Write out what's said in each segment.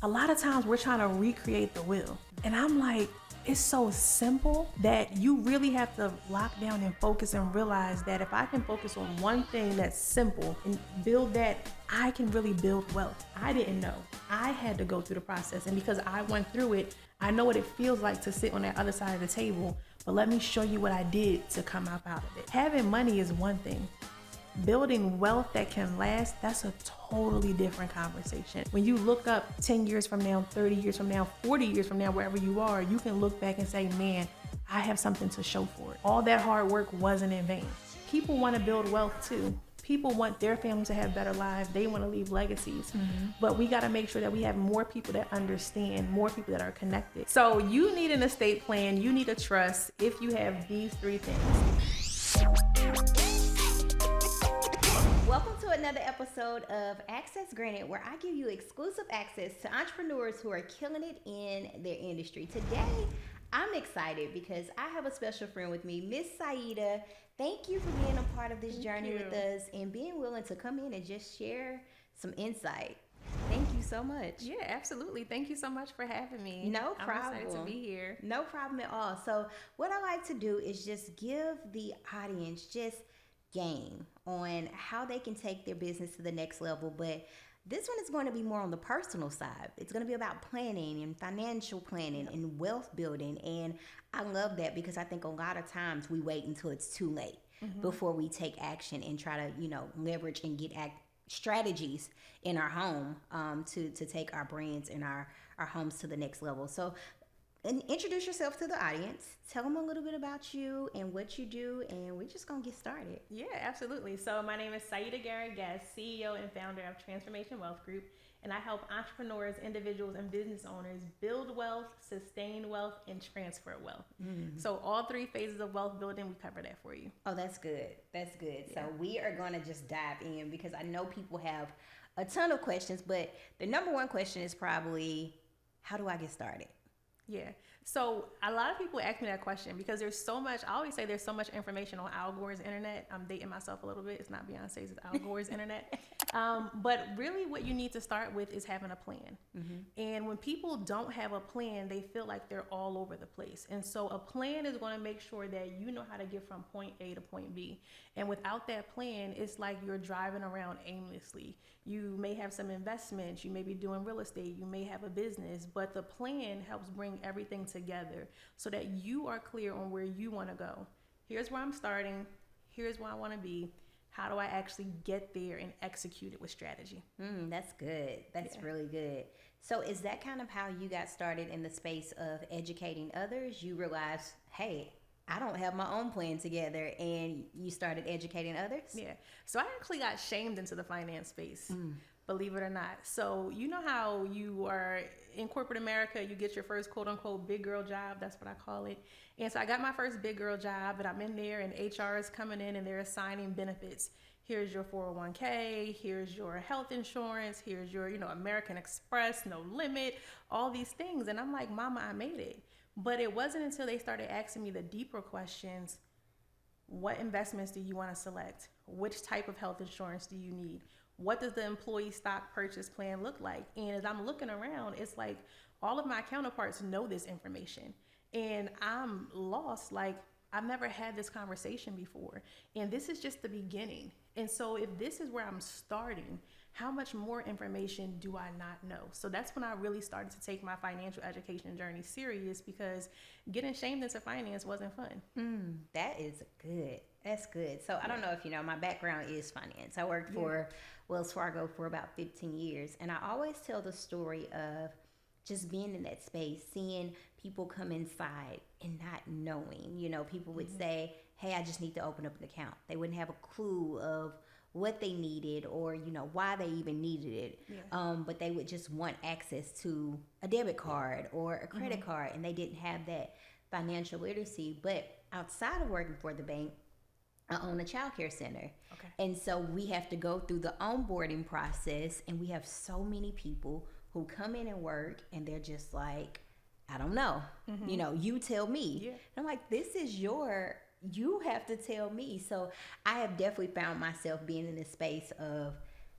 A lot of times we're trying to recreate the wheel. And I'm like, it's so simple that you really have to lock down and focus and realize that if I can focus on one thing that's simple and build that, I can really build wealth. I didn't know. I had to go through the process. And because I went through it, I know what it feels like to sit on that other side of the table. But let me show you what I did to come out of it. Having money is one thing. Building wealth that can last, that's a totally different conversation. When you look up 10 years from now, 30 years from now, 40 years from now, wherever you are, you can look back and say, man, I have something to show for it. All that hard work wasn't in vain. People want to build wealth too. People want their families to have better lives. They want to leave legacies. But we got to make sure that we have more people that understand, more people that are connected. So you need an estate plan. You need a trust if you have these three things. Welcome to another episode of Access Granted, where I give you exclusive access to entrepreneurs who are killing it in their industry. Today, I'm excited because I have a special friend with me, Miss Siedah. Thank you for being a part of this journey with us and being willing to come in and just share some insight. Thank you so much. Yeah, absolutely. Thank you so much for having me. No problem. I'm excited to be here. No problem at all. So what I like to do is just give the audience just game on how they can take their business to the next level. But this one is going to be more on the personal side. It's going to be about planning and financial planning and wealth building. And I love that because I think a lot of times we wait until it's too late before we take action and try to, leverage and get strategies in our home to take our brands and our homes to the next level. So introduce yourself to the audience. Tell them a little bit about you and what you do, and we're just going to get started. Yeah, absolutely. So my name is Siedah Garrett-Guess, CEO and founder of Transformation Wealth Group, and I help entrepreneurs, individuals, and business owners build wealth, sustain wealth, and transfer wealth. So all three phases of wealth building, we cover that for you. Oh, that's good. That's good. Yeah. So we are going to just dive in because I know people have a ton of questions, but the number one question is probably, how do I get started? Yeah. So a lot of people ask me that question because there's so much, I always say there's so much information on Al Gore's internet. I'm dating myself a little bit. It's not Beyonce's, it's Al Gore's internet. But really what you need to start with is having a plan. And when people don't have a plan, they feel like they're all over the place. And so a plan is going to make sure that you know how to get from point A to point B. And without that plan, it's like you're driving around aimlessly. You may have some investments, you may be doing real estate, you may have a business, but the plan helps bring everything together so that you are clear on where you want to go. Here's where I'm starting. Here's where I want to be. How do I actually get there and execute it with strategy? That's good. That's really good. So is that kind of how you got started in the space of educating others? You realized, hey, I don't have my own plan together, and you started educating others? Yeah. So I actually got shamed into the finance space, believe it or not. So you know how you are in corporate America, you get your first quote unquote big girl job. That's what I call it. And so I got my first big girl job, and I'm in there and HR is coming in and they're assigning benefits. Here's your 401k, here's your health insurance, here's your, American Express, no limit, all these things. And I'm like, Mama, I made it. But it wasn't until they started asking me the deeper questions. What investments do you want to select? Which type of health insurance do you need? What does the employee stock purchase plan look like? And as I'm looking around, it's like all of my counterparts know this information. And I'm lost, like I've never had this conversation before. And this is just the beginning. And so if this is where I'm starting, how much more information do I not know? So that's when I really started to take my financial education journey serious, because getting shamed into finance wasn't fun. That is good. That's good. So I don't know if you know, my background is finance. I worked for Wells Fargo for about 15 years. And I always tell the story of just being in that space, seeing people come inside and not knowing. People would say, hey, I just need to open up an account. They wouldn't have a clue of what they needed or, why they even needed it. But they would just want access to a debit card or a credit card, and they didn't have that financial literacy. But outside of working for the bank, I own a child care center. Okay. And so we have to go through the onboarding process, and we have so many people who come in and work and they're just like, I don't know, you tell me. And I'm like, this is you have to tell me. So I have definitely found myself being in this space of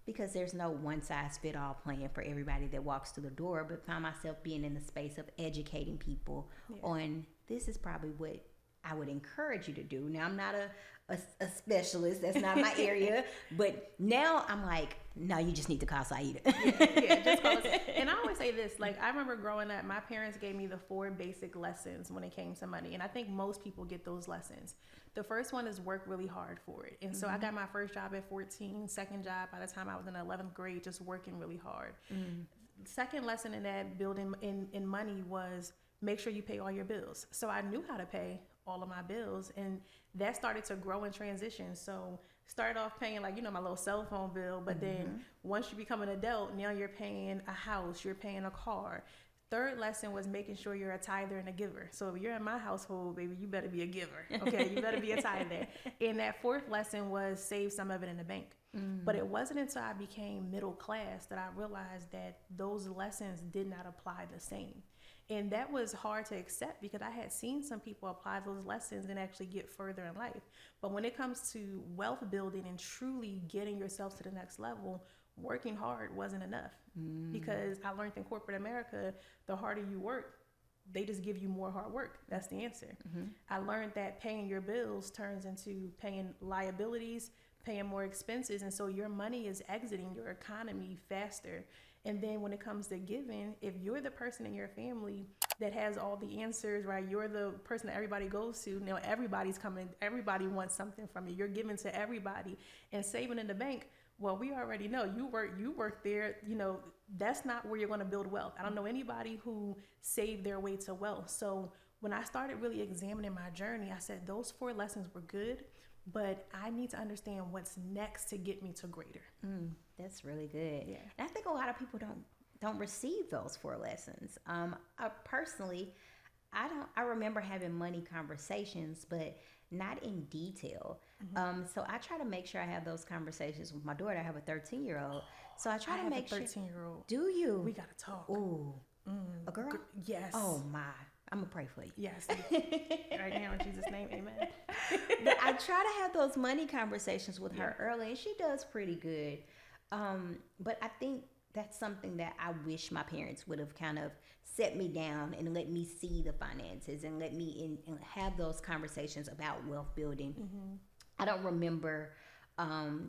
because there's no one size fit all plan for everybody that walks through the door, but found myself being in the space of educating people on this is probably what I would encourage you to do. Now, I'm not a specialist. That's not my area. But now I'm like, no, you just need to call Siedah. Just call us. And I always say this, like, I remember growing up, my parents gave me the 4 basic lessons when it came to money. And I think most people get those lessons. The first one is work really hard for it. And so I got my first job at 14, second job by the time I was in 11th grade, just working really hard. Second lesson in that building in money was make sure you pay all your bills. So I knew how to pay all of my bills, and that started to grow and transition. So started off paying like, my little cell phone bill, but then once you become an adult, now you're paying a house, you're paying a car. Third lesson was making sure you're a tither and a giver. So if you're in my household, baby, you better be a giver. Okay, you better be a tither. And that fourth lesson was save some of it in the bank. But it wasn't until I became middle class that I realized that those lessons did not apply the same. And that was hard to accept because I had seen some people apply those lessons and actually get further in life. But when it comes to wealth building and truly getting yourself to the next level, working hard wasn't enough. Because I learned in corporate America, the harder you work, they just give you more hard work. That's the answer. I learned that paying your bills turns into paying liabilities, paying more expenses. And so your money is exiting your economy faster. And then when it comes to giving, if you're the person in your family that has all the answers, right? You're the person that everybody goes to. Now everybody's coming. Everybody wants something from you. You're giving to everybody. And saving in the bank, well, we already know you work there. That's not where you're going to build wealth. I don't know anybody who saved their way to wealth. So when I started really examining my journey, I said those 4 lessons were good, but I need to understand what's next to get me to greater. That's really good. Yeah. And I think a lot of people don't receive those 4 lessons. I personally, I remember having money conversations, but not in detail. So I try to make sure I have those conversations with my daughter. I have a 13-year-old. So I try to make sure. I have a 13-year-old. Do you? We got to talk. Ooh. A girl? Yes. Oh my. I'm going to pray for you. Yes. Right now in Jesus' name, amen. But I try to have those money conversations with her early, and she does pretty good. But I think that's something that I wish my parents would have kind of set me down and let me see the finances and let me and have those conversations about wealth building. I don't remember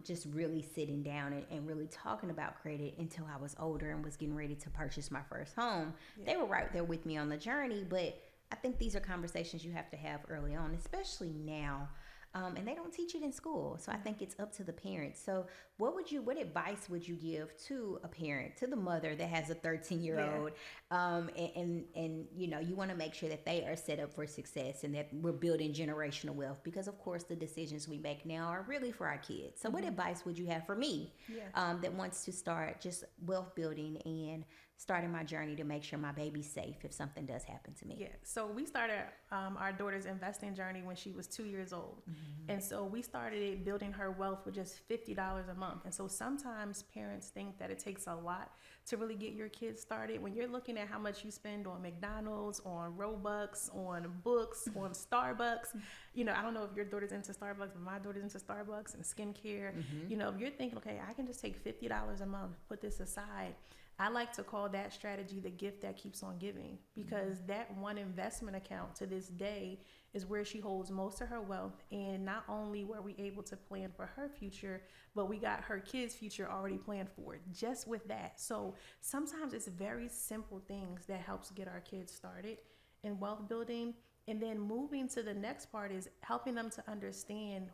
just really sitting down and really talking about credit until I was older and was getting ready to purchase my first home. They were right there with me on the journey, but I think these are conversations you have to have early on, especially now. And they don't teach it in school. So I think it's up to the parents. So what advice would you give to a parent, to the mother that has a 13-year-old, and you want to make sure that they are set up for success and that we're building generational wealth, because of course the decisions we make now are really for our kids. So what advice would you have for me that wants to start just wealth building and starting my journey to make sure my baby's safe if something does happen to me? Yeah, so we started our daughter's investing journey when she was 2 years old. And so we started building her wealth with just $50 a month. And so sometimes parents think that it takes a lot to really get your kids started. When you're looking at how much you spend on McDonald's, on Robux, on books, on Starbucks, I don't know if your daughter's into Starbucks, but my daughter's into Starbucks and skincare. If you're thinking, okay, I can just take $50 a month, put this aside. I like to call that strategy the gift that keeps on giving, because that one investment account to this day is where she holds most of her wealth. And not only were we able to plan for her future, but we got her kids' future already planned for it just with that. So sometimes it's very simple things that helps get our kids started in wealth building. And then moving to the next part is helping them to understand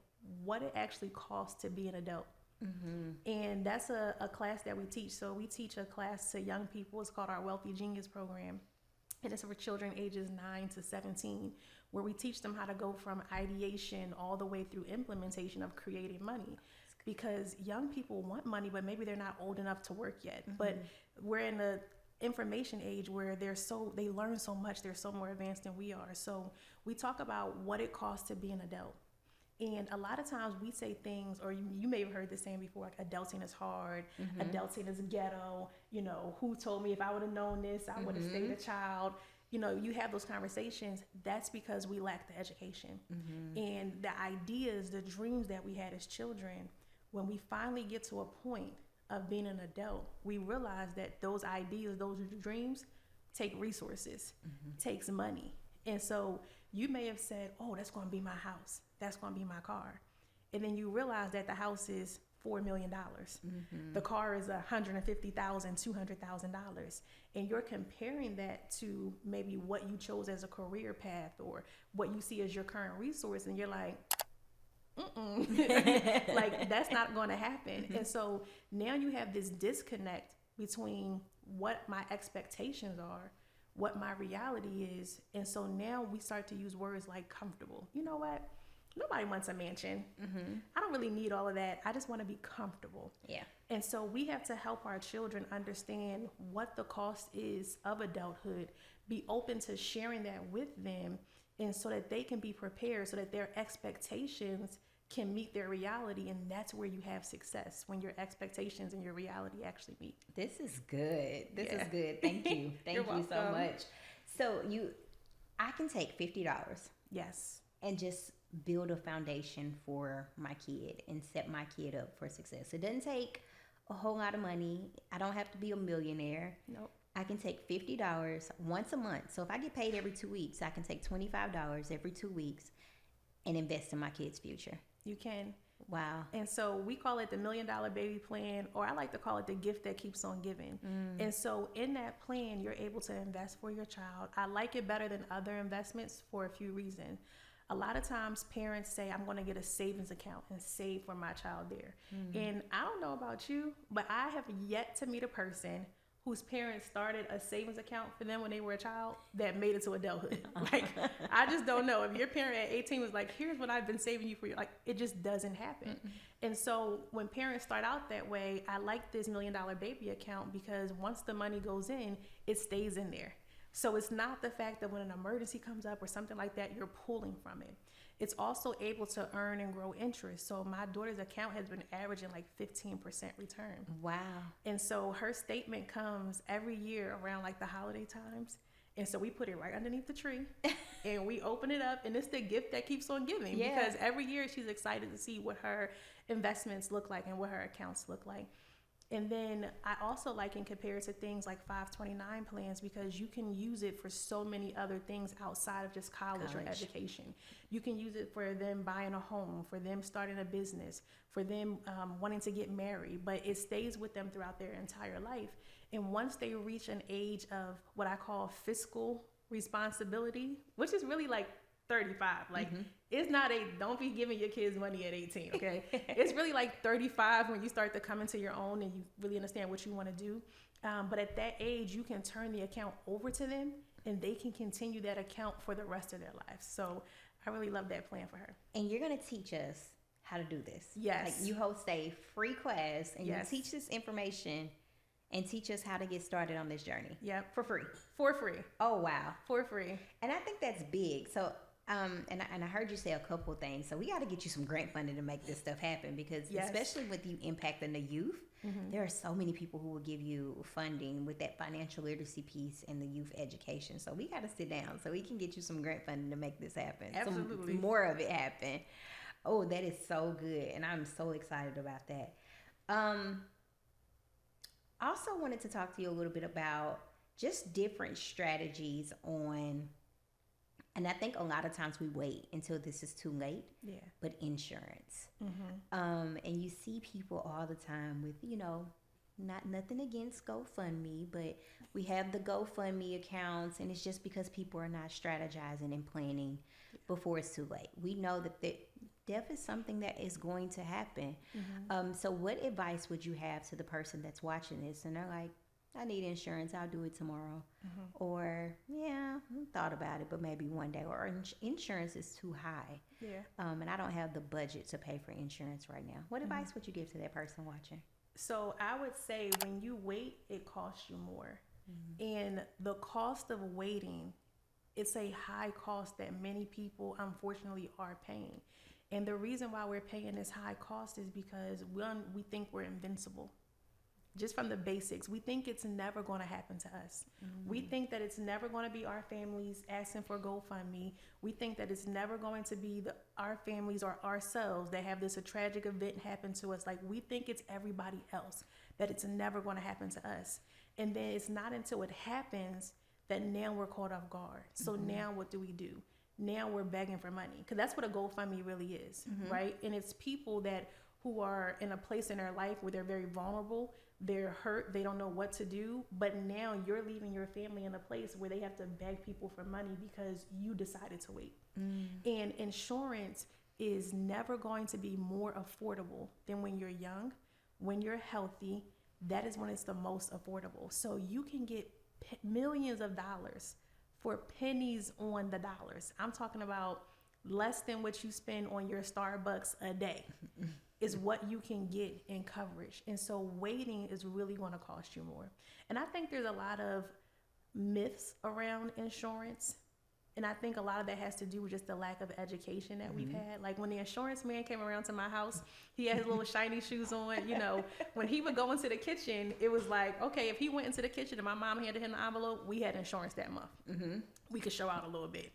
what it actually costs to be an adult. And that's a class that we teach. So we teach a class to young people. It's called our Wealthy Genius program. And it's for children ages 9 to 17, where we teach them how to go from ideation all the way through implementation of creating money. Because young people want money, but maybe they're not old enough to work yet. But we're in the information age where they learn so much. They're so more advanced than we are. So we talk about what it costs to be an adult. And a lot of times we say things, or you may have heard this saying before, like adulting is hard, adulting is ghetto, who told me if I would have known this, I would have stayed a child. You have those conversations. That's because we lack the education. And the ideas, the dreams that we had as children, when we finally get to a point of being an adult, we realize that those ideas, those dreams take resources, takes money. And so you may have said, oh, that's going to be my house. That's going to be my car. And then you realize that the house is $4 million. The car is $150,000, $200,000. And you're comparing that to maybe what you chose as a career path or what you see as your current resource. And you're like, like, that's not going to happen. And so now you have this disconnect between what my expectations are, what my reality is. And so now we start to use words like comfortable. You know what? Nobody wants a mansion. I don't really need all of that. I just want to be comfortable. Yeah. And so we have to help our children understand what the cost is of adulthood, be open to sharing that with them, and so that they can be prepared, so that their expectations can meet their reality. And that's where you have success, when your expectations and your reality actually meet. This is good. This is good. Thank you. Thank you so much. So I can take $50. Yes. And just build a foundation for my kid and set my kid up for success. It doesn't take a whole lot of money. I don't have to be a millionaire. Nope. I can take $50 once a month. So if I get paid every 2 weeks, I can take $25 every 2 weeks and invest in my kid's future. You can. Wow. And so we call it the $1 Million Baby Plan, or I like to call it the gift that keeps on giving. And so in that plan, you're able to invest for your child. I like it better than other investments for a few reasons. A lot of times parents say, I'm going to get a savings account and save for my child there. And I don't know about you, but I have yet to meet a person whose parents started a savings account for them when they were a child that made it to adulthood. Like, I just don't know. If your parent at 18 was like, here's what I've been saving you for, like, it just doesn't happen. And so when parents start out that way, I like this $1 Million Baby account, because once the money goes in, it stays in there. So it's not the fact that when an emergency comes up or something like that, you're pulling from it. It's also able to earn and grow interest. So my daughter's account has been averaging like 15% return. Wow. And so her statement comes every year around like the holiday times. And so we put it right underneath the tree and we open it up, and it's the gift that keeps on giving. Yeah. Because every year she's excited to see what her investments look like and what her accounts look like. And then I also like and compare it to things like 529 plans, because you can use it for so many other things outside of just college or education. You can use it for them buying a home, for them starting a business, for them wanting to get married, but it stays with them throughout their entire life. And once they reach an age of what I call fiscal responsibility, which is really like 35, like it's not don't be giving your kids money at 18, okay? It's really like 35 when you start to come into your own and you really understand what you want to do. But at that age, you can turn the account over to them and they can continue that account for the rest of their lives. So I really love that plan for her. And you're going to teach us how to do this. Yes. Like, you host a free class and Yes. you teach this information and teach us how to get started on this journey. Yep. For free. For free. Oh, wow. For free. And I think that's big. So, and I heard you say a couple of things. So we got to get you some grant funding to make this stuff happen, because Yes. especially with you impacting the youth, there are so many people who will give you funding with that financial literacy piece and the youth education. So we got to sit down so we can get you some grant funding to make this happen. Absolutely. Some more of it happen. Oh, that is so good. And I'm so excited about that. I also wanted to talk to you a little bit about just different strategies on, and I think a lot of times we wait until this is too late. Yeah. But insurance. And you see people all the time with, nothing against GoFundMe, but we have the GoFundMe accounts, and it's just because people are not strategizing and planning before it's too late. We know that death is something that is going to happen. So what advice would you have to the person that's watching this and they're like, I need insurance, I'll do it tomorrow. Or, I thought about it, but maybe one day. Or insurance is too high. Yeah. And I don't have the budget to pay for insurance right now. What advice would you give to that person watching? So I would say when you wait, it costs you more. And the cost of waiting, it's a high cost that many people unfortunately are paying. And the reason why we're paying this high cost is because, one, we think we're invincible. just from the basics. We think it's never going to happen to us. We think that it's never going to be our families asking for GoFundMe. We think that it's never going to be our families or ourselves that have a tragic event happen to us. Like, we think it's everybody else, that it's never going to happen to us. And then it's not until it happens that now we're caught off guard. So now what do? Now we're begging for money, because that's what a GoFundMe really is, right? And it's people who are in a place in their life where they're very vulnerable, they're hurt, they don't know what to do, but now you're leaving your family in a place where they have to beg people for money because you decided to wait. And insurance is never going to be more affordable than when you're young, when you're healthy. That is when it's the most affordable. So you can get millions of dollars for pennies on the dollars. I'm talking about less than what you spend on your Starbucks a day is what you can get in coverage. And so waiting is really going to cost you more. And I think there's a lot of myths around insurance. And I think a lot of that has to do with just the lack of education that we've had. Like, when the insurance man came around to my house, he had his little shiny shoes on. You know, when he would go into the kitchen, it was like, okay, if he went into the kitchen and my mom handed him the envelope, we had insurance that month. We could show out a little bit.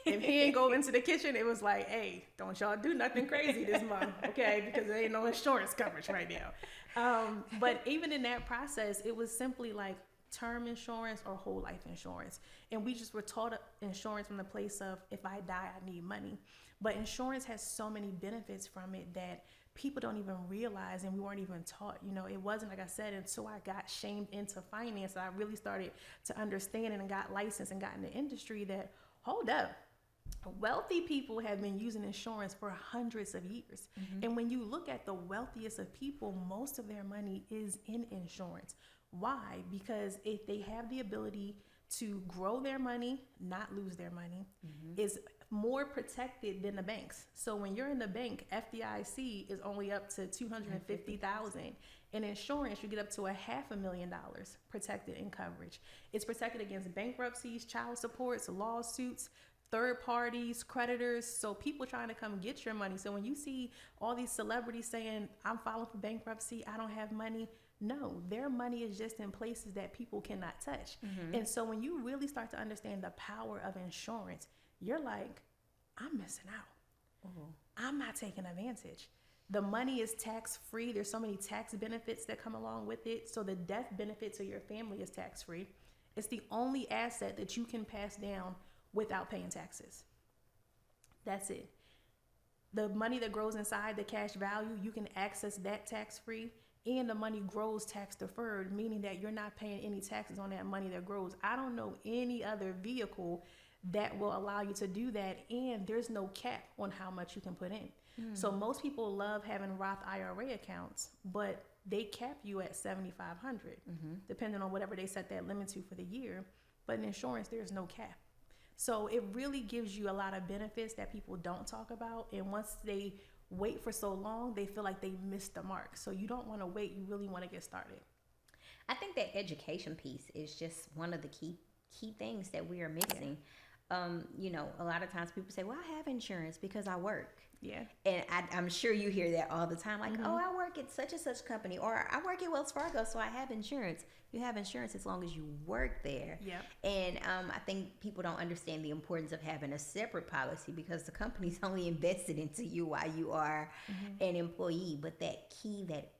If he ain't go into the kitchen, it was like, hey, don't y'all do nothing crazy this month, okay? Because there ain't no insurance coverage right now. But even in that process, it was simply like term insurance or whole life insurance. And we just were taught insurance from the place of, if I die, I need money. But insurance has so many benefits from it that people don't even realize, and we weren't even taught. You know, it wasn't, like I said, until I got shamed into finance that I really started to understand it and got licensed and got in the industry that, hold up, wealthy people have been using insurance for hundreds of years. And when you look at the wealthiest of people, most of their money is in insurance. Why? Because if they have the ability to grow their money, not lose their money, is more protected than the banks. So when you're in the bank, FDIC is only up to $250,000. In insurance, you get up to $500,000 protected in coverage. It's protected against bankruptcies, child supports, lawsuits, third parties, creditors, so people trying to come get your money. So when you see all these celebrities saying, I'm filing for bankruptcy, I don't have money, no, their money is just in places that people cannot touch. And so when you really start to understand the power of insurance, you're like, I'm missing out. I'm not taking advantage. The money is tax-free. There's so many tax benefits that come along with it. So the death benefit to your family is tax-free. It's the only asset that you can pass down without paying taxes. That's it. The money that grows inside the cash value, you can access that tax-free, and the money grows tax-deferred, meaning that you're not paying any taxes on that money that grows. I don't know any other vehicle that will allow you to do that, and there's no cap on how much you can put in. So most people love having Roth IRA accounts, but they cap you at $7,500, depending on whatever they set that limit to for the year. But in insurance, there's no cap. So it really gives you a lot of benefits that people don't talk about. And once they wait for so long, they feel like they missed the mark. So you don't want to wait. You really want to get started. I think that education piece is just one of the key things that we are missing. You know, a lot of times people say, well, I have insurance because I work. Yeah. And I'm sure you hear that all the time. Like, oh, I work at such and such company, or I work at Wells Fargo, so I have insurance. You have insurance as long as you work there. Yeah. And I think people don't understand the importance of having a separate policy, because the company's only invested into you while you are an employee. But that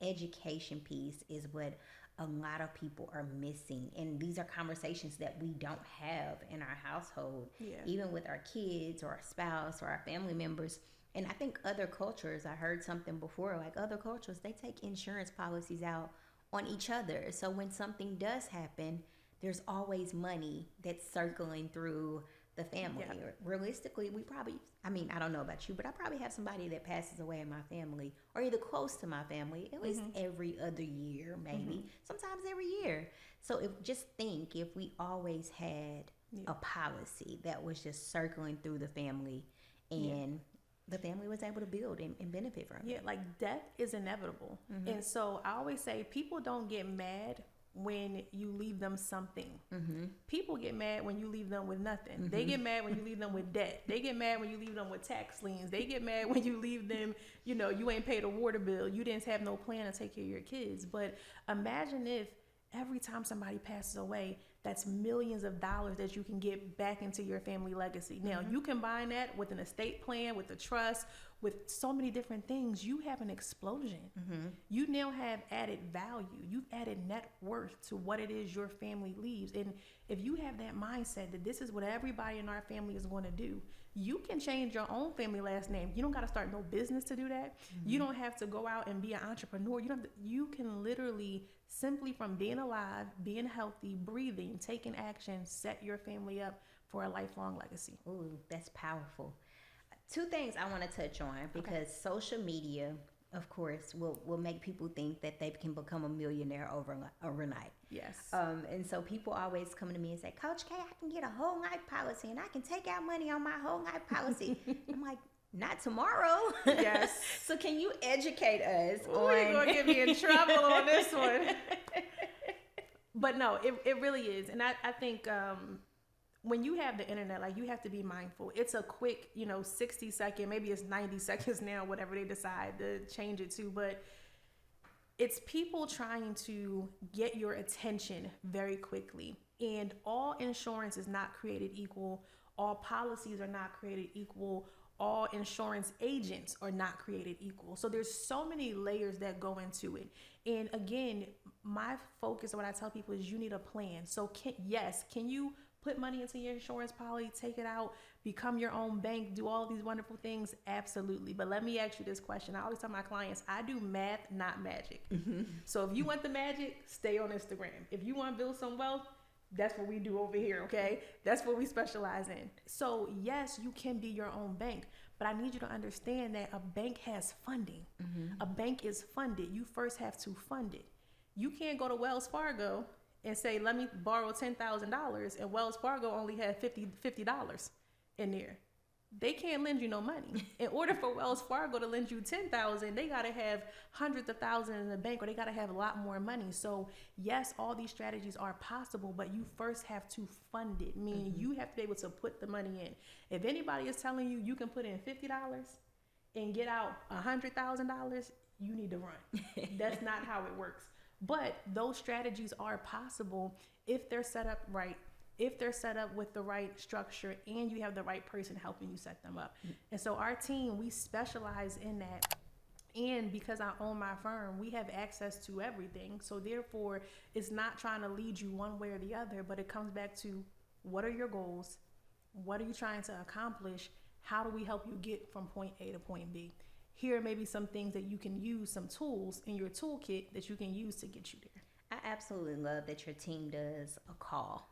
education piece is what a lot of people are missing. And these are conversations that we don't have in our household, even with our kids or our spouse or our family members. And I think other cultures, I heard something before, like other cultures, they take insurance policies out on each other. So when something does happen, there's always money that's circling through the family. Yeah. Realistically, we probably, I mean, I don't know about you, but I probably have somebody that passes away in my family, or either close to my family, at least every other year, maybe, sometimes every year. So just think if we always had a policy that was just circling through the family, and the family was able to build and benefit from it. Yeah, like death is inevitable. And so I always say people don't get mad when you leave them something. People get mad when you leave them with nothing. They get mad when you leave them with debt. They get mad when you leave them with tax liens. They get mad when you leave them, you ain't paid a water bill. You didn't have no plan to take care of your kids. But imagine if every time somebody passes away, that's millions of dollars that you can get back into your family legacy. Now, you combine that with an estate plan, with a trust, with so many different things, you have an explosion. You now have added value. You've added net worth to what it is your family leaves. And if you have that mindset that this is what everybody in our family is going to do, you can change your own family last name. You don't got to start no business to do that. You don't have to go out and be an entrepreneur. You can literally, simply from being alive, being healthy, breathing, taking action, set your family up for a lifelong legacy. Ooh, that's powerful. Two things I want to touch on, because social media, of course, will make people think that they can become a millionaire overnight. Yes. And so people always come to me and say, Coach K, I can get a whole life policy and I can take out money on my whole life policy. I'm like, not tomorrow. Yes. So can you educate us? Ooh, you're going to get me in trouble on this one. But no, it really is. And I think when you have the internet, like, you have to be mindful. It's a quick, 60-second, maybe it's 90 seconds now, whatever they decide to change it to. But it's people trying to get your attention very quickly. And all insurance is not created equal. All policies are not created equal. All insurance agents are not created equal. So there's so many layers that go into it. And again, my focus, what I tell people is you need a plan. So can you put money into your insurance policy, take it out, become your own bank, do all these wonderful things? Absolutely. But let me ask you this question. I always tell my clients, I do math, not magic. So if you want the magic, stay on Instagram. If you want to build some wealth, that's what we do over here, okay? That's what we specialize in. So yes, you can be your own bank, but I need you to understand that a bank has funding. A bank is funded. You first have to fund it. You can't go to Wells Fargo and say, let me borrow $10,000, and Wells Fargo only had $50 in there. They can't lend you no money. In order for Wells Fargo to lend you $10,000, they got to have hundreds of thousands in the bank, or they got to have a lot more money. So yes, all these strategies are possible, but you first have to fund it. Meaning you have to be able to put the money in. If anybody is telling you can put in $50 and get out $100,000, you need to run. That's not how it works. But those strategies are possible if they're set up right, if they're set up with the right structure, and you have the right person helping you set them up. And so our team, we specialize in that. And because I own my firm, we have access to everything. So therefore, it's not trying to lead you one way or the other, but it comes back to, what are your goals? What are you trying to accomplish? How do we help you get from point A to point B? Here may be some things that you can use, some tools in your toolkit that you can use to get you there. I absolutely love that your team does a call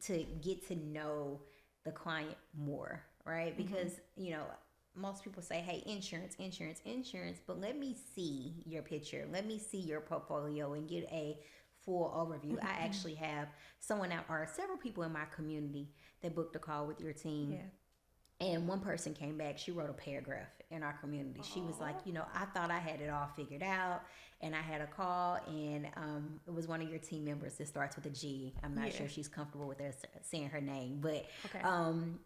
to get to know the client more, right? Because, most people say, hey, insurance, but let me see your picture. Let me see your portfolio and get a full overview. I actually have several people in my community that booked a call with your team. Yeah. And one person came back, she wrote a paragraph in our community. She was like, I thought I had it all figured out, and I had a call, and it was one of your team members that starts with a G. I'm not sure if she's comfortable with us saying her name, but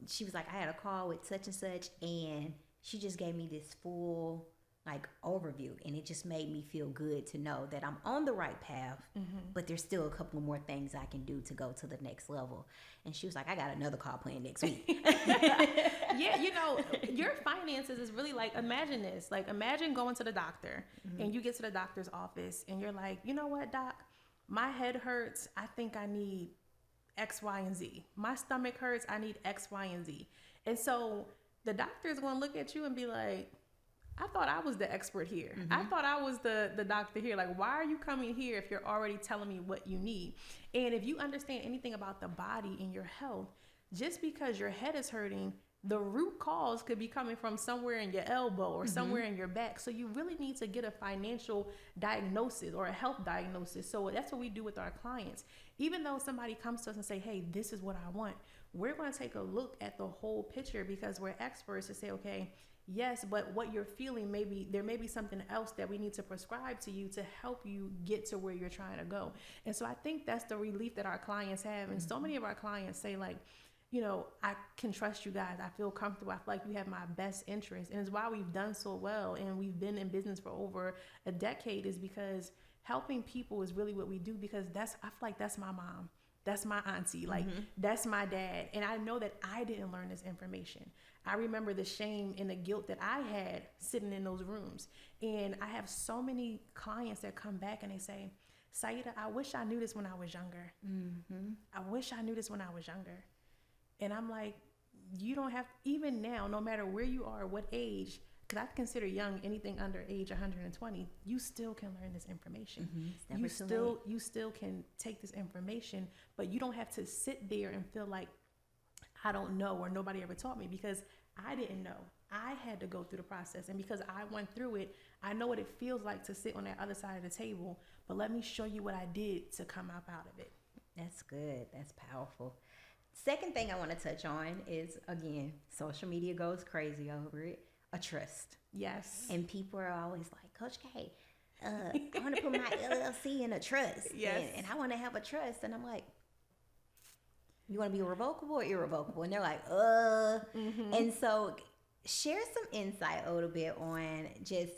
she was like, I had a call with such and such, and she just gave me this full overview, and it just made me feel good to know that I'm on the right path, but there's still a couple more things I can do to go to the next level. And she was like, I got another call planned next week. Yeah, your finances is really imagine this. Imagine going to the doctor, and you get to the doctor's office, and you're like, you know what, doc? My head hurts. I think I need X, Y, and Z. My stomach hurts. I need X, Y, and Z. And so the doctor is going to look at you and be like, I thought I was the expert here. I thought I was the doctor here. Why are you coming here if you're already telling me what you need? And if you understand anything about the body and your health, just because your head is hurting, the root cause could be coming from somewhere in your elbow or somewhere in your back. So you really need to get a financial diagnosis or a health diagnosis. So that's what we do with our clients. Even though somebody comes to us and say, hey, this is what I want, we're going to take a look at the whole picture, because we're experts to say, okay, Yes, but what you're feeling, maybe there may be something else that we need to prescribe to you to help you get to where you're trying to go. And so I think that's the relief that our clients have. And so many of our clients say, like, you know, I can trust you guys. I feel comfortable. I feel like you have my best interest. And it's why we've done so well. And we've been in business for over a decade, is because helping people is really what we do, because I feel like that's my mom. That's my auntie. Like, that's my dad. And I know that I didn't learn this information. I remember the shame and the guilt that I had sitting in those rooms. And I have so many clients that come back and they say, Siedah, I wish I knew this when I was younger. I wish I knew this when I was younger. And I'm like, you don't have, even now, no matter where you are, what age, because I consider young anything under age 120, you still can learn this information. You still can take this information, but you don't have to sit there and feel like I don't know, or nobody ever taught me, because I didn't know. I had to go through the process, and because I went through it, I know what it feels like to sit on that other side of the table. But let me show you what I did to come up out of it. That's good. That's powerful. Second thing I want to touch on is, again, social media goes crazy over it. A trust. Yes. And people are always like, Coach K, I want to put my LLC in a trust. Yes. And I want to have a trust. And I'm like, you want to be revocable or irrevocable? And they're like, And so share some insight a little bit on just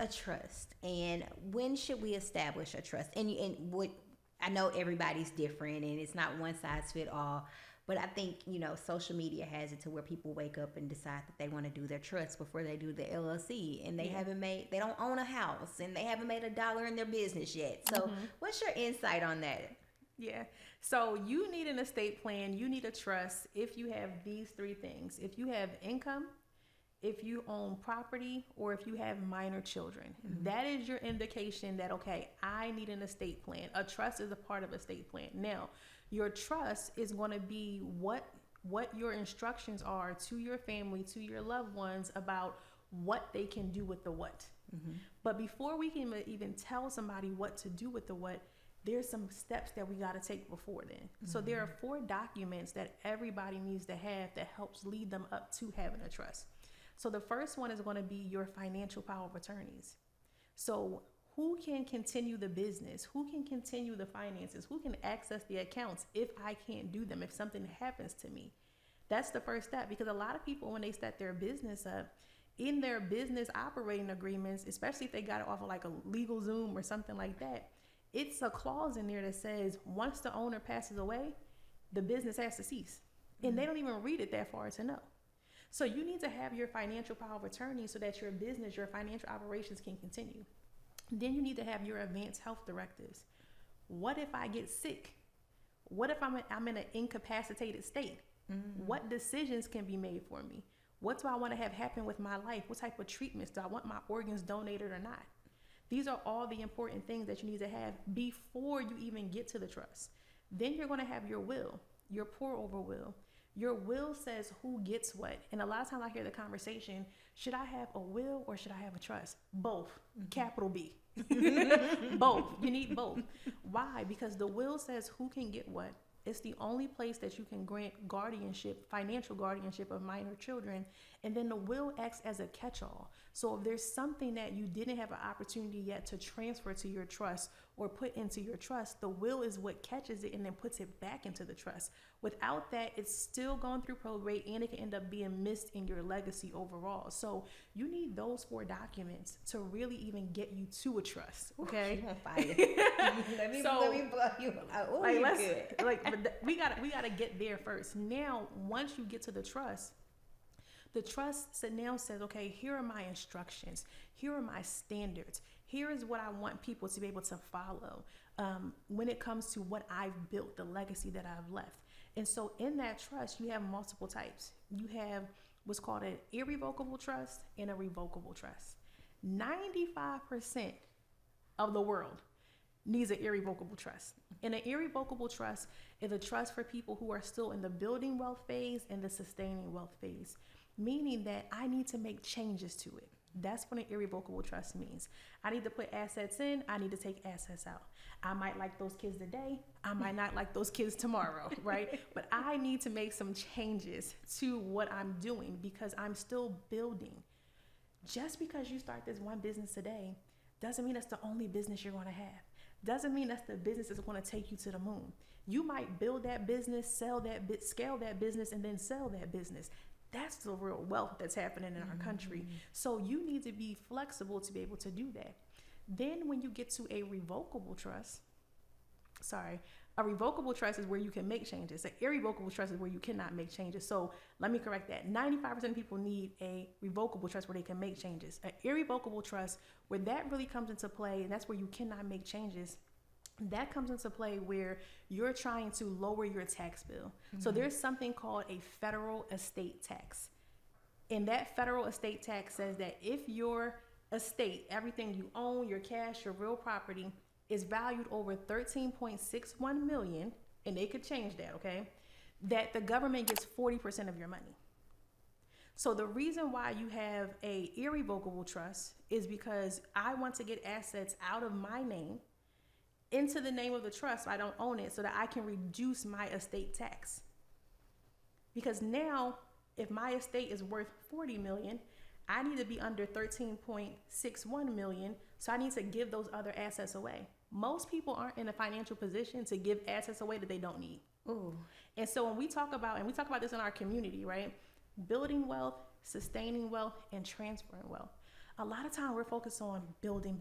a trust, and when should we establish a trust? And what, I know everybody's different and it's not one size fit all, but I think, you know, social media has it to where people wake up and decide that they want to do their trust before they do the LLC, and they they don't own a house, and they haven't made $1 in their business yet. So what's your insight on that? Yeah. So you need an estate plan. You need a trust if you have these three things. If you have income, if you own property, or if you have minor children. That is your indication that, okay, I need an estate plan. A trust is a part of a estate plan. Now, your trust is going to be what your instructions are to your family, to your loved ones, about what they can do with the what. But before we can even tell somebody what to do with the what, there's some steps that we got to take before then. So there are 4 documents that everybody needs to have that helps lead them up to having a trust. So the first one is going to be your financial power of attorneys. So who can continue the business? Who can continue the finances? Who can access the accounts if I can't do them, if something happens to me? That's the first step, because a lot of people, when they set their business up, in their business operating agreements, especially if they got it off of like a legal Zoom or something like that, it's a clause in there that says once the owner passes away, the business has to cease. And they don't even read it that far to know. So you need to have your financial power of attorney so that your business, your financial operations can continue. Then you need to have your advanced health directives. What if I get sick? What if I'm in an incapacitated state? What decisions can be made for me? What do I want to have happen with my life? What type of treatments? Do I want my organs donated or not? These are all the important things that you need to have before you even get to the trust. Then you're going to have your will, your pour over will. Your will says who gets what. And a lot of times I hear the conversation, should I have a will or should I have a trust? Both. Capital B. Both. You need both. Why? Because the will says who can get what. It's the only place that you can grant guardianship, financial guardianship of minor children. And then the will acts as a catch-all. So if there's something that you didn't have an opportunity yet to transfer to your trust or put into your trust, the will is what catches it and then puts it back into the trust. Without that, it's still going through probate, and it can end up being missed in your legacy overall. So you need those 4 documents to really even get you to a trust. Okay. let me blow you. Oh, We gotta get there first. Now, once you get to the trust now says, okay, here are my instructions. Here are my standards. Here is what I want people to be able to follow when it comes to what I've built, the legacy that I've left. And so in that trust, you have multiple types. You have what's called an irrevocable trust and a revocable trust. 95% of the world needs an irrevocable trust. And an irrevocable trust is a trust for people who are still in the building wealth phase and the sustaining wealth phase, meaning that I need to make changes to it. That's what an irrevocable trust means. I need to put assets in. I need to take assets out. I might like those kids today. I might not like those kids tomorrow, right? But I need to make some changes to what I'm doing because I'm still building. Just because you start this one business today doesn't mean that's the only business you're going to have. Doesn't mean that's the business that's going to take you to the moon. You might build that business, scale that business, and then sell that business. That's the real wealth that's happening in our country. So you need to be flexible to be able to do that. Then when you get to a revocable trust is where you can make changes. An irrevocable trust is where you cannot make changes. So let me correct that. 95% of people need a revocable trust where they can make changes. An irrevocable trust, where that really comes into play, and that's where you cannot make changes, that comes into play where you're trying to lower your tax bill. So there's something called a federal estate tax. And that federal estate tax says that if your estate, everything you own, your cash, your real property, is valued over $13.61 million, and they could change that, okay, that the government gets 40% of your money. So the reason why you have a irrevocable trust is because I want to get assets out of my name into the name of the trust so I don't own it, so that I can reduce my estate tax. Because now, if my estate is worth $40 million, I need to be under $13.61 million, so I need to give those other assets away. Most people aren't in a financial position to give assets away that they don't need. Ooh. And so when we talk about this in our community, right? Building wealth, sustaining wealth, and transferring wealth. A lot of time we're focused on building.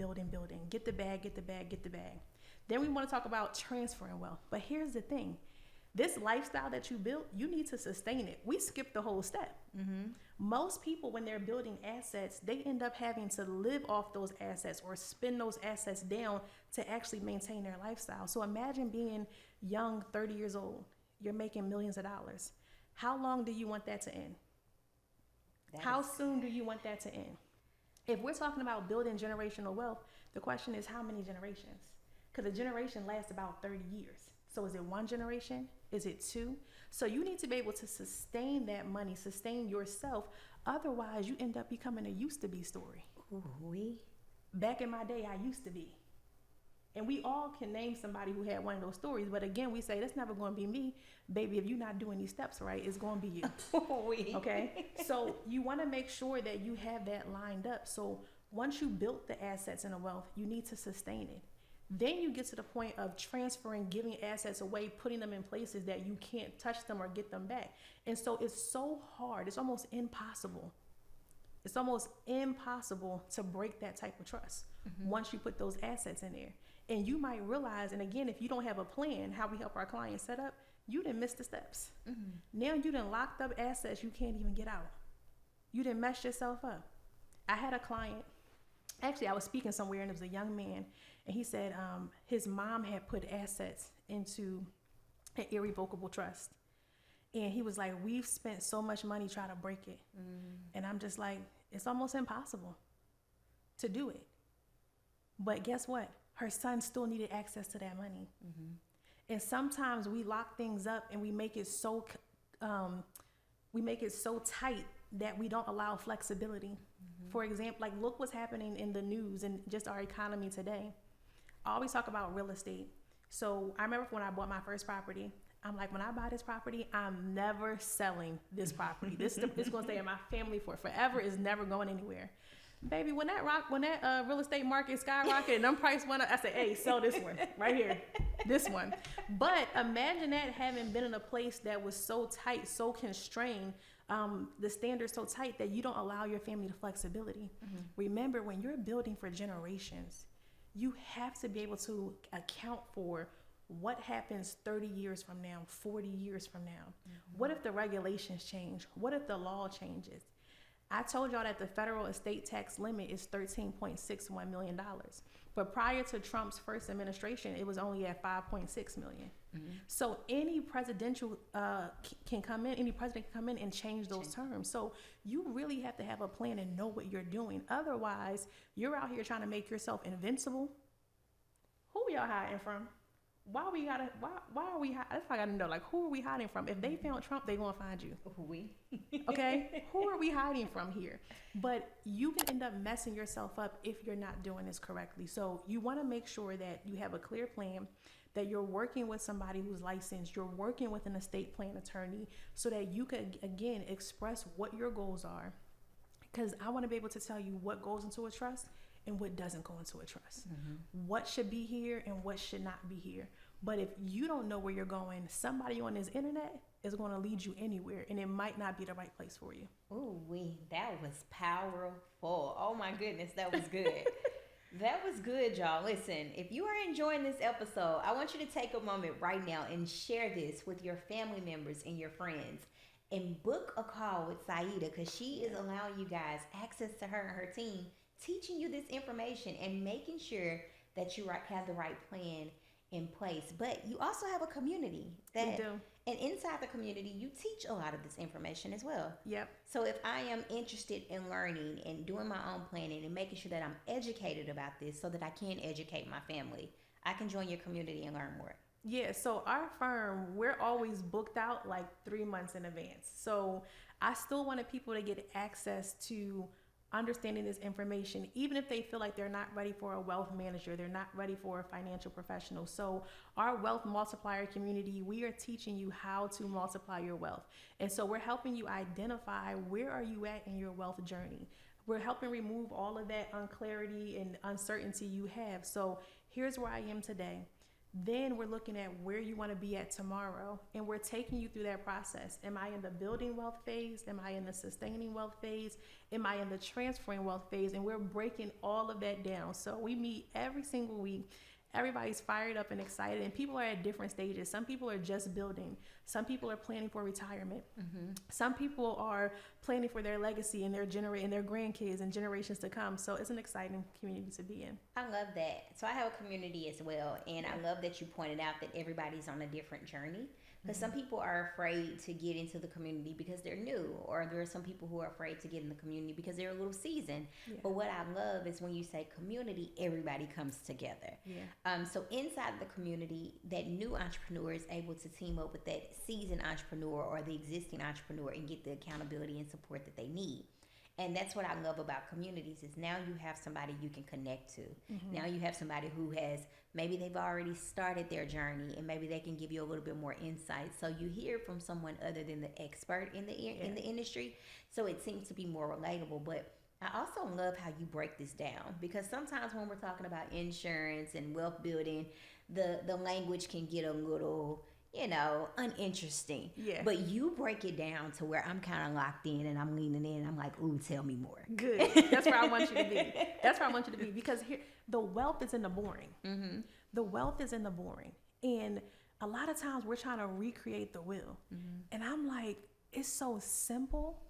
Get the bag. Then we want to talk about transferring wealth. But here's the thing. This lifestyle that you built, you need to sustain it. We skip the whole step. Most people, when they're building assets, they end up having to live off those assets or spend those assets down to actually maintain their lifestyle. So imagine being young, 30 years old. You're making millions of dollars. How long do you want that to end? How soon do you want that to end? If we're talking about building generational wealth, the question is how many generations? Because a generation lasts about 30 years. So is it one generation? Is it two? So you need to be able to sustain that money, sustain yourself. Otherwise, you end up becoming a used to be story. Ooh-wee. Back in my day, I used to be. And we all can name somebody who had one of those stories. But again, we say, that's never going to be me. Baby, if you're not doing these steps right, it's going to be you. Okay? So you want to make sure that you have that lined up. So once you built the assets and the wealth, you need to sustain it. Then you get to the point of transferring, giving assets away, putting them in places that you can't touch them or get them back. And so it's so hard. It's almost impossible. It's almost impossible to break that type of trust once you put those assets in there. And you might realize, and again, if you don't have a plan, how we help our clients set up, you didn't miss the steps. Now you done locked up assets you can't even get out. You didn't mess yourself up. I had a client, actually I was speaking somewhere and it was a young man, and he said his mom had put assets into an irrevocable trust. And he was like, we've spent so much money trying to break it. And I'm just like, it's almost impossible to do it. But guess what? Her son still needed access to that money. And sometimes we lock things up and we make it so tight that we don't allow flexibility. For example, like look what's happening in the news and just our economy today. I always talk about real estate. So I remember when I bought my first property, I'm like, when I buy this property, I'm never selling this property. This is going to stay in my family for forever. It's never going anywhere. Baby, when that real estate market skyrocketed and them price went up, I said, hey, sell this one right here, this one. But imagine that having been in a place that was so tight, so constrained, the standards so tight that you don't allow your family the flexibility. Remember, when you're building for generations, you have to be able to account for what happens 30 years from now, 40 years from now. What if the regulations change? What if the law changes? I told y'all that the federal estate tax limit is $13.61 million. But prior to Trump's first administration, it was only at $5.6 million. So any presidential can come in, any president can come in and change those terms. So you really have to have a plan and know what you're doing. Otherwise, you're out here trying to make yourself invincible. Who are y'all hiding from? Why are we hiding? That's what I gotta know. Like, who are we hiding from? If they found Trump, they gonna find you. Okay? Who are we hiding from here? But you can end up messing yourself up if you're not doing this correctly. So you want to make sure that you have a clear plan, that you're working with somebody who's licensed, you're working with an estate plan attorney, so that you could, again, express what your goals are. Because I want to be able to tell you what goes into a trust and what doesn't go into a trust. What should be here and what should not be here. But if you don't know where you're going, somebody on this internet is going to lead you anywhere, and it might not be the right place for you. Ooh, that was powerful. Oh my goodness, that was good. That was good, y'all. Listen, if you are enjoying this episode, I want you to take a moment right now and share this with your family members and your friends, and book a call with Siedah, because she is allowing you guys access to her and her team, teaching you this information and making sure that you have the right plan in place. But you also have a community that, and inside the community, you teach a lot of this information as well. Yep. So if I am interested in learning and doing my own planning and making sure that I'm educated about this so that I can educate my family, I can join your community and learn more. Yeah, so our firm, we're always booked out like 3 months in advance. So I still wanted people to get access to understanding this information, even if they feel like they're not ready for a wealth manager, they're not ready for a financial professional. So our wealth multiplier community, we are teaching you how to multiply your wealth. And so we're helping you identify, where are you at in your wealth journey? We're helping remove all of that unclarity and uncertainty you have. So here's where I am today. Then we're looking at where you want to be at tomorrow, and we're taking you through that process. Am I in the building wealth phase? Am I in the sustaining wealth phase? Am I in the transferring wealth phase? And we're breaking all of that down. So we meet every single week. Everybody's fired up and excited, and people are at different stages. Some people are just building. Some people are planning for retirement. Some people are planning for their legacy and their grandkids and generations to come. So it's an exciting community to be in. I love that. So I have a community as well, and I love that you pointed out that everybody's on a different journey. Because some people are afraid to get into the community because they're new, or there are some people who are afraid to get in the community because they're a little seasoned. But what I love is when you say community, everybody comes together. So inside the community, that new entrepreneur is able to team up with that seasoned entrepreneur or the existing entrepreneur and get the accountability and support that they need. And that's what I love about communities, is now you have somebody you can connect to. Now you have somebody who has, maybe they've already started their journey, and maybe they can give you a little bit more insight. So you hear from someone other than the expert in the industry. So it seems to be more relatable. But I also love how you break this down, because sometimes when we're talking about insurance and wealth building, the language can get a little, uninteresting. But you break it down to where I'm kind of locked in and I'm leaning in. I'm like, ooh, tell me more. Good. That's where I want you to be. That's where I want you to be, because here, the wealth is in the boring. The wealth is in the boring. And a lot of times we're trying to recreate the wheel. And I'm like, it's so simple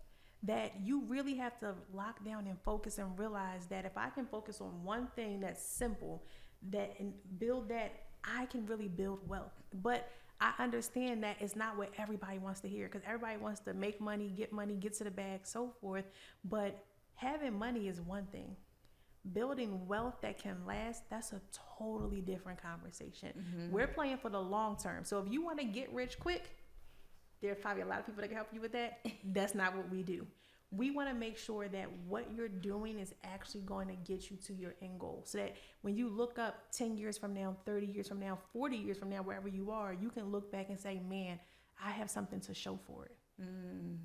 that you really have to lock down and focus and realize that if I can focus on one thing that's simple, and build that, I can really build wealth. But I understand that it's not what everybody wants to hear, because everybody wants to make money, get to the bag, so forth. But having money is one thing. Building wealth that can last, that's a totally different conversation. We're playing for the long term. So if you want to get rich quick, there's probably a lot of people that can help you with that. That's not what we do. We want to make sure that what you're doing is actually going to get you to your end goal, so that when you look up 10 years from now, 30 years from now, 40 years from now, wherever you are, you can look back and say, man, I have something to show for it.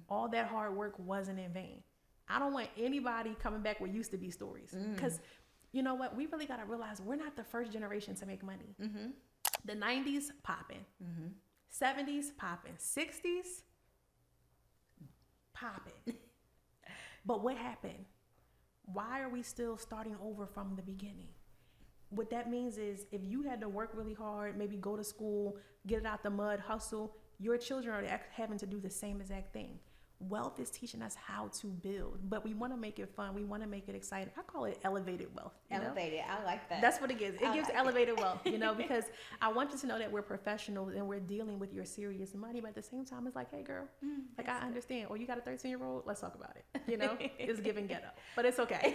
All that hard work wasn't in vain. I don't want anybody coming back with used to be stories, because you know what? We really got to realize we're not the first generation to make money. The 90s popping, 70s popping, 60s popping. But what happened? Why are we still starting over from the beginning? What that means is, if you had to work really hard, maybe go to school, get it out the mud, hustle, your children are having to do the same exact thing. Wealth is teaching us how to build, but we want to make it fun. We want to make it exciting. I call it elevated wealth. Elevated. I like that. That's what it gives. It gives elevated wealth, because I want you to know that we're professionals and we're dealing with your serious money. But at the same time, it's like, hey, girl, like, I understand. Or you got a 13-year-old? Let's talk about it. It's give and get up, but it's okay.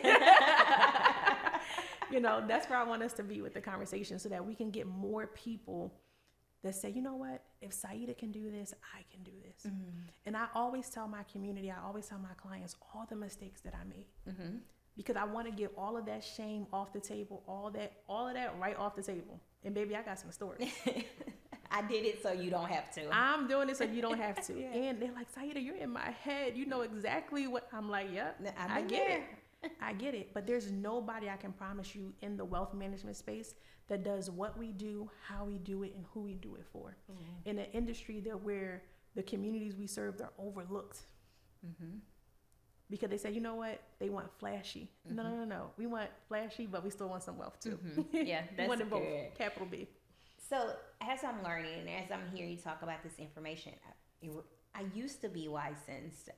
That's where I want us to be with the conversation, so that we can get more people that say, you know what, if Siedah can do this, I can do this. And I always tell my community, I always tell my clients all the mistakes that I made, because I want to get all of that shame off the table, all of that right off the table. And baby, I got some stories. I did it so you don't have to. I'm doing it so you don't have to. Yeah. And they're like, Siedah, you're in my head. You know exactly what I'm like. Yep, I get it. I get it. But there's nobody I can promise you in the wealth management space that does what we do, how we do it, and who we do it for. Mm-hmm. In an industry that where the communities we serve are overlooked. Mm-hmm. Because they say, you know what? They want flashy. Mm-hmm. No. We want flashy, but we still want some wealth too. Mm-hmm. Yeah, that's we want them both, good. capital B. So as I'm learning and as I'm hearing you talk about this information, I used to be licensed.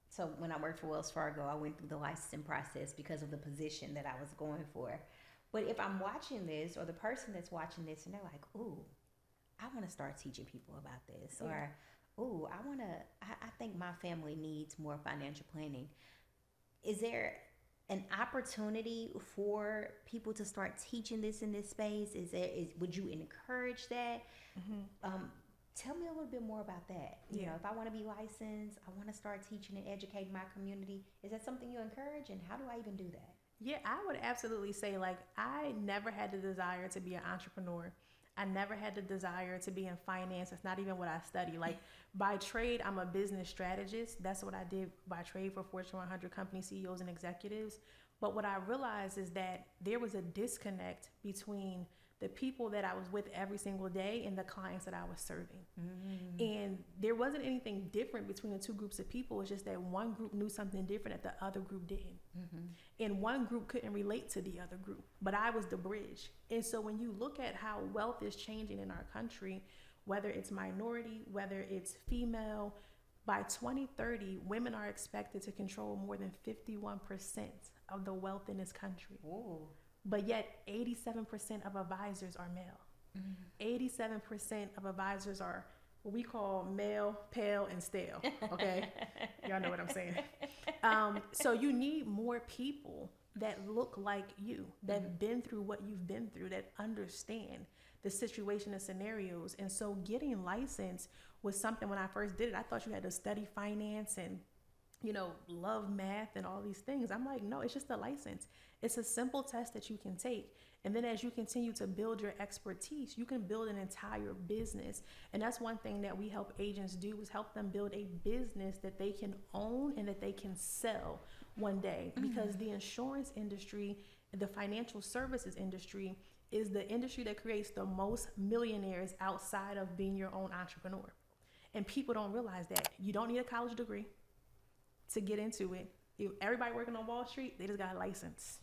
So when I worked for Wells Fargo, I went through the licensing process because of the position that I was going for. But if I'm watching this, or the person that's watching this, and they're like, ooh, I want to start teaching people about this. Yeah. Or, ooh, I think my family needs more financial planning. Is there an opportunity for people to start teaching this in this space? Would you encourage that? Mm-hmm. Tell me a little bit more about that. You know, if I want to be licensed, I want to start teaching and educating my community. Is that something you encourage? And how do I even do that? Yeah, I would absolutely say, like, I never had the desire to be an entrepreneur. I never had the desire to be in finance. That's not even what I study. Like, by trade, I'm a business strategist. That's what I did by trade for Fortune 100 company CEOs and executives. But what I realized is that there was a disconnect between the people that I was with every single day and the clients that I was serving. Mm-hmm. And there wasn't anything different between the two groups of people. It's just that one group knew something different that the other group didn't. Mm-hmm. And one group couldn't relate to the other group, but I was the bridge. And so when you look at how wealth is changing in our country, whether it's minority, whether it's female, by 2030, women are expected to control more than 51% of the wealth in this country. Ooh. But yet 87% of advisors are male. Mm-hmm. 87% of advisors are what we call male, pale, and stale. Okay? Y'all know what I'm saying. So you need more people that look like you, that have been through what you've been through, that understand the situation and scenarios. And so getting licensed was something, when I first did it, I thought you had to study finance and, you know, love math and all these things. I'm like, no, it's just a license. It's a simple test that you can take. And then as you continue to build your expertise, you can build an entire business. And that's one thing that we help agents do, is help them build a business that they can own and that they can sell one day. Mm-hmm. Because the insurance industry, the financial services industry, is the industry that creates the most millionaires outside of being your own entrepreneur. And people don't realize that. You don't need a college degree to get into it. Everybody working on Wall Street, they just got a license.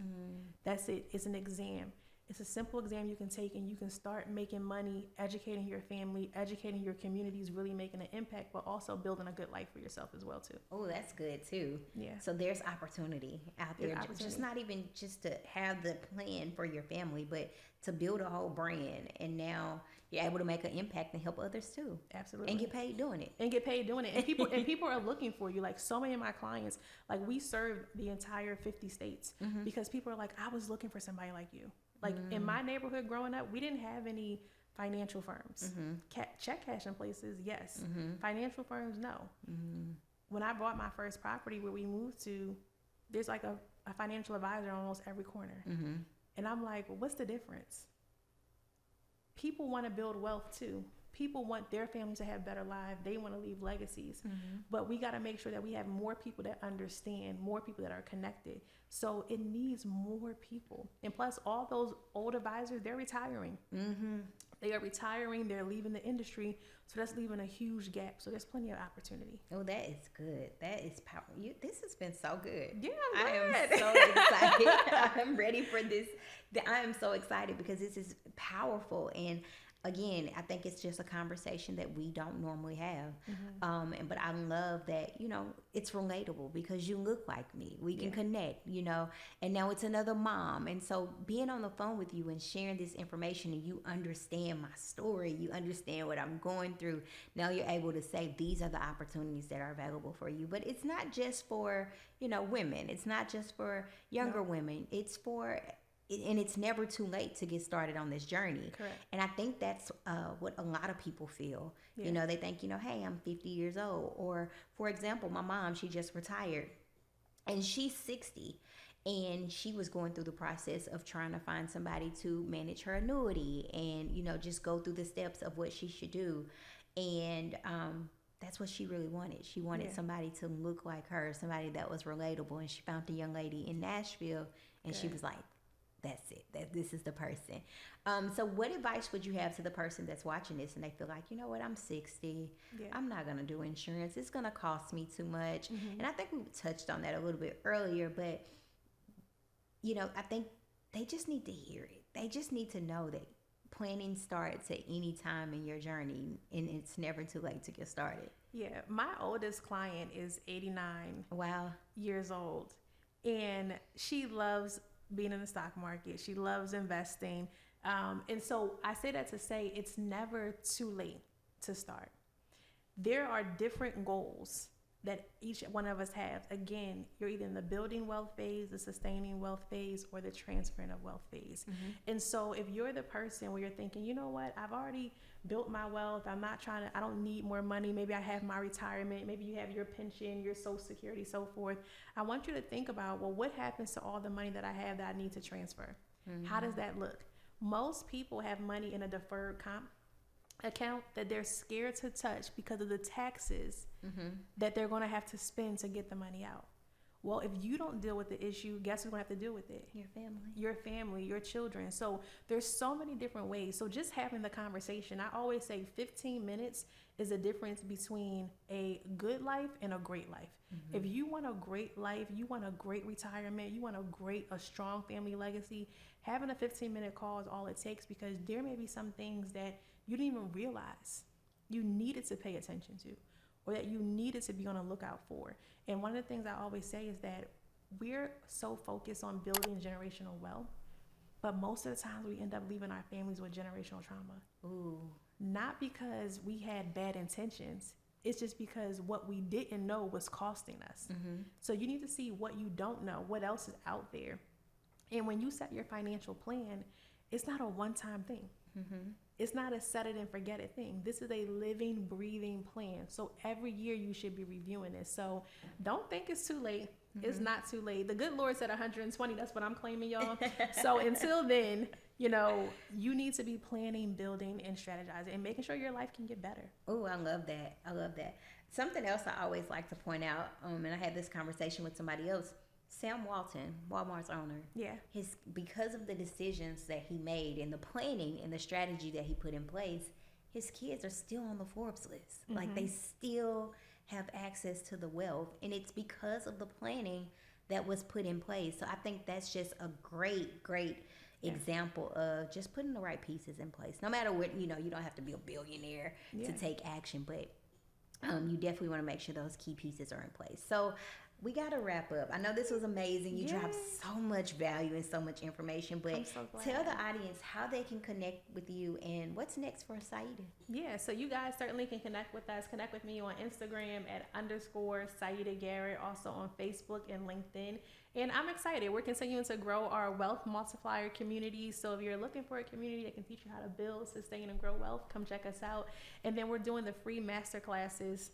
That's it. It's an exam. It's a simple exam you can take, and you can start making money, educating your family, educating your communities, really making an impact, but also building a good life for yourself as well too. Oh, that's good too. Yeah. So there's opportunity out there. Just not even just to have the plan for your family, but to build a whole brand, and now you're able to make an impact and help others too. Absolutely. And get paid doing it. And people are looking for you. Like, so many of my clients, like, we serve the entire 50 states because people are like, I was looking for somebody like you. Like, in my neighborhood growing up, we didn't have any financial firms. Check cashing places, yes. Financial firms, no. When I bought my first property where we moved to, there's like a financial advisor on almost every corner. And I'm like, well, what's the difference? People want to build wealth too. People want their families to have better lives. They want to leave legacies. But we got to make sure that we have more people that understand, more people that are connected. So it needs more people. And plus, all those old advisors, they're retiring. They are retiring. They're leaving the industry. So that's leaving a huge gap. So there's plenty of opportunity. Oh, that is good. That is powerful. This has been so good. Yeah, I am so excited. I'm ready for this. I am so excited because this is powerful. And again, I think it's just a conversation that we don't normally have. But I love that, you know, it's relatable because you look like me. We can connect, you know, and now it's another mom. And so being on the phone with you and sharing this information, and you understand my story, you understand what I'm going through. Now you're able to say, these are the opportunities that are available for you. But it's not just for, you know, women. It's not just for younger women. It's for... And it's never too late to get started on this journey. Correct. And I think that's what a lot of people feel. Yeah. You know, they think, you know, hey, I'm 50 years old. Or, for example, my mom, she just retired. And she's 60. And she was going through the process of trying to find somebody to manage her annuity and, just go through the steps of what she should do. And that's what she really wanted. She wanted somebody to look like her, somebody that was relatable. And she found a young lady in Nashville, and she was like, that's it. This is the person. So what advice would you have to the person that's watching this and they feel like, you know what, I'm 60. I'm not going to do insurance. It's going to cost me too much. And I think we touched on that a little bit earlier, but, I think they just need to hear it. They just need to know that planning starts at any time in your journey, and it's never too late to get started. Yeah, my oldest client is 89 years old, and she loves being in the stock market. She loves investing. And so I say that to say it's never too late to start. There are different goals that each one of us have. Again, you're either in the building wealth phase, the sustaining wealth phase, or the transferring of wealth phase. And so if you're the person where you're thinking, you know what, I've already built my wealth. I don't need more money. Maybe I have my retirement. Maybe you have your pension, your Social Security, so forth. I want you to think about, well, what happens to all the money that I have that I need to transfer? How does that look? Most people have money in a deferred comp account that they're scared to touch because of the taxes that they're going to have to spend to get the money out. Well, if you don't deal with the issue, guess who's going to have to deal with it? Your family, your children. So there's so many different ways. So just having the conversation, I always say 15 minutes is the difference between a good life and a great life. If you want a great life, you want a great retirement, you want a strong family legacy, having a 15-minute call is all it takes, because there may be some things that you didn't even realize you needed to pay attention to, or that you needed to be on the lookout for. And one of the things I always say is that we're so focused on building generational wealth, but most of the times we end up leaving our families with generational trauma. Not because we had bad intentions. It's just because what we didn't know was costing us. So you need to see what you don't know, what else is out there. And when you set your financial plan, it's not a one-time thing. It's not a set it and forget it thing. This is a living, breathing plan. So every year you should be reviewing this. So don't think it's too late. It's not too late. The good Lord said 120. That's what I'm claiming, y'all. So until then, you need to be planning, building, and strategizing, and making sure your life can get better. Oh, I love that. Something else I always like to point out, and I had this conversation with somebody else, Sam Walton, Walmart's owner. Because of the decisions that he made and the planning and the strategy that he put in place, his kids are still on the Forbes list. Like, they still have access to the wealth, and it's because of the planning that was put in place. So I think that's just a great example of just putting the right pieces in place. No matter what, you don't have to be a billionaire to take action, but you definitely want to make sure those key pieces are in place. So we got to wrap up. I know this was amazing. You dropped so much value and so much information, but tell the audience how they can connect with you and what's next for Siedah. Yeah, so you guys certainly can connect with us. Connect with me on Instagram at _Siedah Garrett, also on Facebook and LinkedIn. And I'm excited. We're continuing to grow our wealth multiplier community. So if you're looking for a community that can teach you how to build, sustain, and grow wealth, come check us out. And then we're doing the free masterclasses,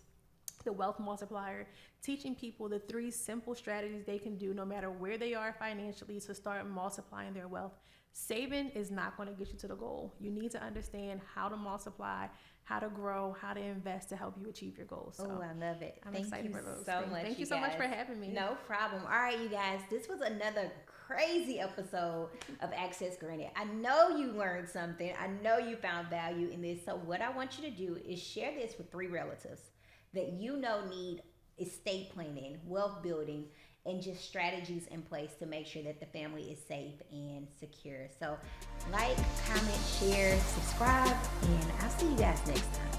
the Wealth Multiplier, teaching people the 3 simple strategies they can do no matter where they are financially to start multiplying their wealth. Saving is not going to get you to the goal. You need to understand how to multiply, how to grow, how to invest to help you achieve your goals. So I love it. I'm Thank excited you for those so things. much. Thank you so much for having me. No problem. All right, you guys, this was another crazy episode of Access Granted. I know you learned something. I know you found value in this. So what I want you to do is share this with 3 relatives that need estate planning, wealth building, and just strategies in place to make sure that the family is safe and secure. So like, comment, share, subscribe, and I'll see you guys next time.